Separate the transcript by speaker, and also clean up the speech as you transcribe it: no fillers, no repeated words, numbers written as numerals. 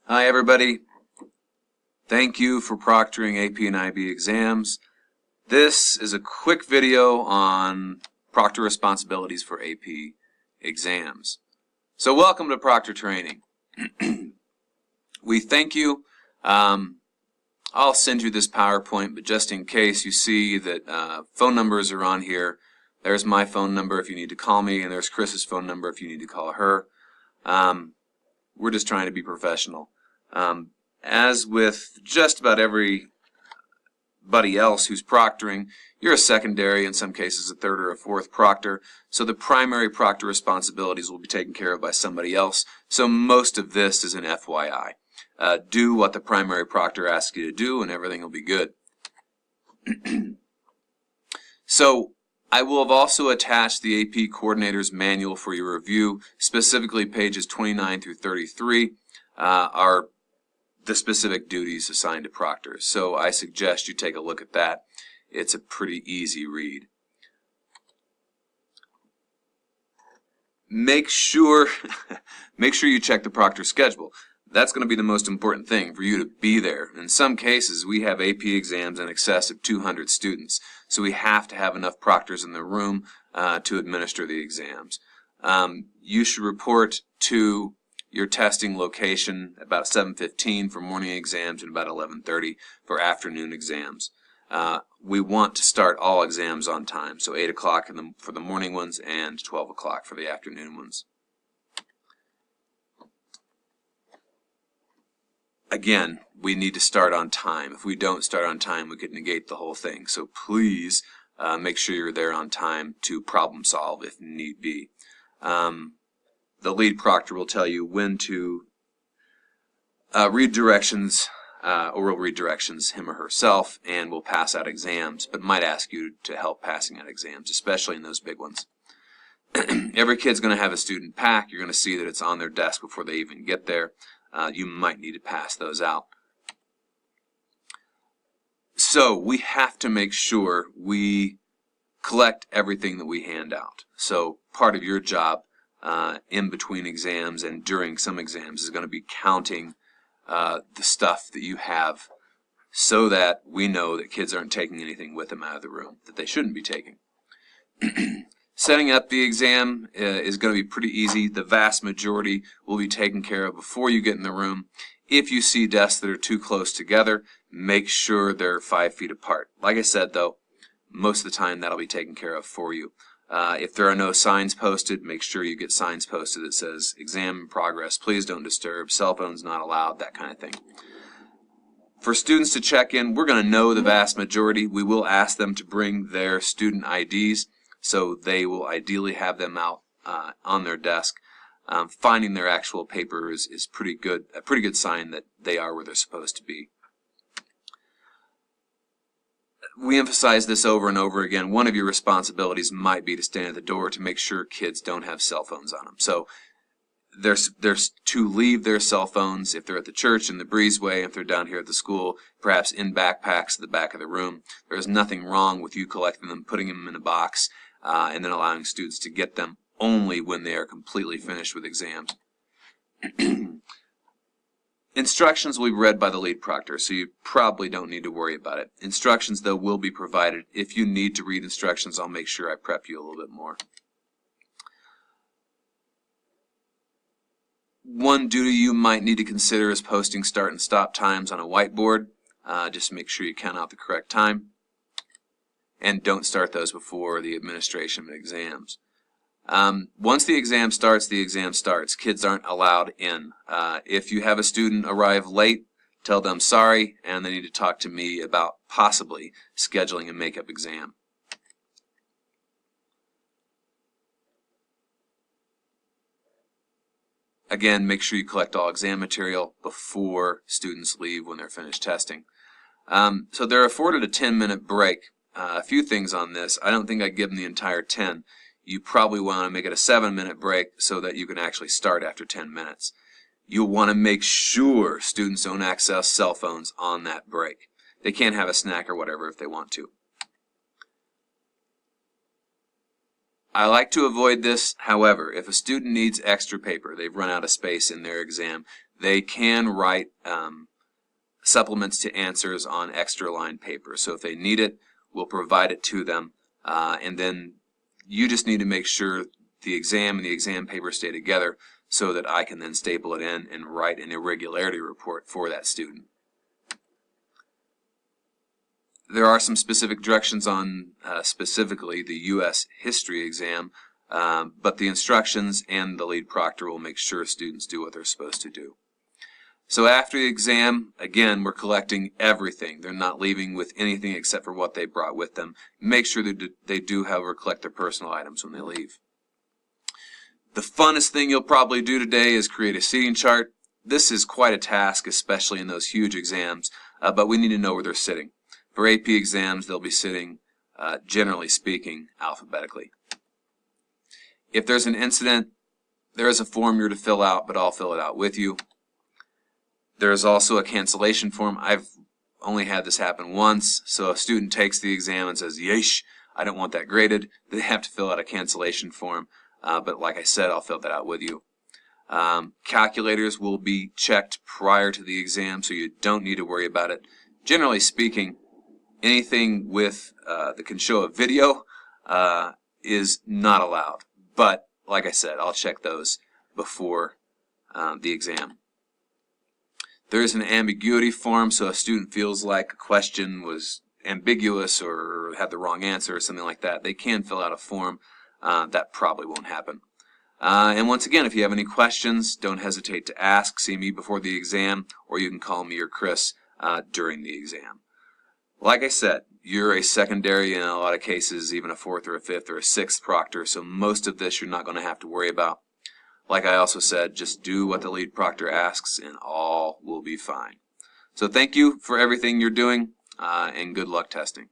Speaker 1: Hi everybody. Thank you for proctoring AP and IB exams. This is a quick video on proctor responsibilities for AP exams. So welcome to proctor training. We thank you. I'll send you this PowerPoint, but just in case you see that phone numbers are on here, there's my phone number if you need to call me, and there's Chris's phone number if you need to call her. We're just trying to be professional. As with just about everybody else who's proctoring, you're a secondary, in some cases a third or a fourth proctor, so the primary proctor responsibilities will be taken care of by somebody else, so most of this is an FYI. Do what the primary proctor asks you to do and everything will be good. So I will have also attached the AP Coordinator's Manual for your review, specifically pages 29 through 33 are the specific duties assigned to proctors. So I suggest you take a look at that. It's a pretty easy read. Make sure you check the proctor schedule. That's going to be the most important thing for you to be there. In some cases, we have AP exams in excess of 200 students, so we have to have enough proctors in the room to administer the exams. You should report to your testing location about 7:15 for morning exams and about 11:30 for afternoon exams. We want to start all exams on time, so 8 o'clock for the morning ones and 12 o'clock for the afternoon ones. Again, we need to start on time. If we don't start on time, we could negate the whole thing. So please make sure you're there on time to problem solve if need be. The lead proctor will tell you when to read directions, or will read directions him or herself, and will pass out exams, but might ask you to help passing out exams, especially in those big ones. Every kid's going to have a student pack. You're going to see that it's on their desk before they even get there. You might need to pass those out. So we have to make sure we collect everything that we hand out. So part of your job in between exams and during some exams is going to be counting the stuff that you have so that we know that kids aren't taking anything with them out of the room that they shouldn't be taking. Setting up the exam is going to be pretty easy. The vast majority will be taken care of before you get in the room. If you see desks that are too close together, make sure they're 5 feet apart. Like I said, though, most of the time that'll be taken care of for you. If there are no signs posted, make sure you get signs posted that says exam in progress, please don't disturb, cell phones not allowed, that kind of thing. For students to check in, we're going to know the vast majority. We will ask them to bring their student IDs, so they will ideally have them out on their desk. Finding their actual paper is a pretty good sign that they are where they're supposed to be. We emphasize this over and over again. One of your responsibilities might be to stand at the door to make sure kids don't have cell phones on them. So there's to leave their cell phones if they're at the church in the breezeway, if they're down here at the school, perhaps in backpacks at the back of the room. There's nothing wrong with you collecting them, putting them in a box, and then allowing students to get them only when they are completely finished with exams. Instructions will be read by the lead proctor, so you probably don't need to worry about it. Instructions, though, will be provided. If you need to read instructions, I'll make sure I prep you a little bit more. One duty you might need to consider is posting start and stop times on a whiteboard. Just make sure you count out the correct time. And don't start those before the administration of exams. Once the exam starts, the exam starts. Kids aren't allowed in. If you have a student arrive late, tell them sorry, and they need to talk to me about possibly scheduling a makeup exam. Again, make sure you collect all exam material before students leave when they're finished testing. So they're afforded a 10-minute break. A few things on this. I don't think I'd give them the entire 10. You probably want to make it a 7-minute break so that you can actually start after 10 minutes. You'll want to make sure students don't access cell phones on that break. They can't have a snack or whatever if they want to. I like to avoid this. However, if a student needs extra paper, they've run out of space in their exam, they can write supplements to answers on extra line paper. So if they need it, we'll provide it to them, and then you just need to make sure the exam and the exam paper stay together so that I can then staple it in and write an irregularity report for that student. There are some specific directions on specifically the U.S. history exam, but the instructions and the lead proctor will make sure students do what they're supposed to do. So after the exam, again, we're collecting everything. They're not leaving with anything except for what they brought with them. Make sure that they do, however, collect their personal items when they leave. The funnest thing you'll probably do today is create a seating chart. This is quite a task, especially in those huge exams, but we need to know where they're sitting. For AP exams, they'll be sitting, generally speaking, alphabetically. If there's an incident, there is a form you're to fill out, but I'll fill it out with you. There's also a cancellation form. I've only had this happen once, so a student takes the exam and says, yeesh, I don't want that graded. They have to fill out a cancellation form, but like I said, I'll fill that out with you. Calculators will be checked prior to the exam, so you don't need to worry about it. Generally speaking, anything with that can show a video is not allowed, but like I said, I'll check those before the exam. There is an ambiguity form, so a student feels like a question was ambiguous or had the wrong answer or something like that. They can fill out a form. That probably won't happen. And once again, if you have any questions, don't hesitate to ask. See me before the exam, or you can call me or Chris during the exam. Like I said, you're a secondary, in a lot of cases, even a fourth or a fifth or a sixth proctor, so most of this you're not going to have to worry about. Like I also said, just do what the lead proctor asks and all will be fine. So thank you for everything you're doing, and good luck testing.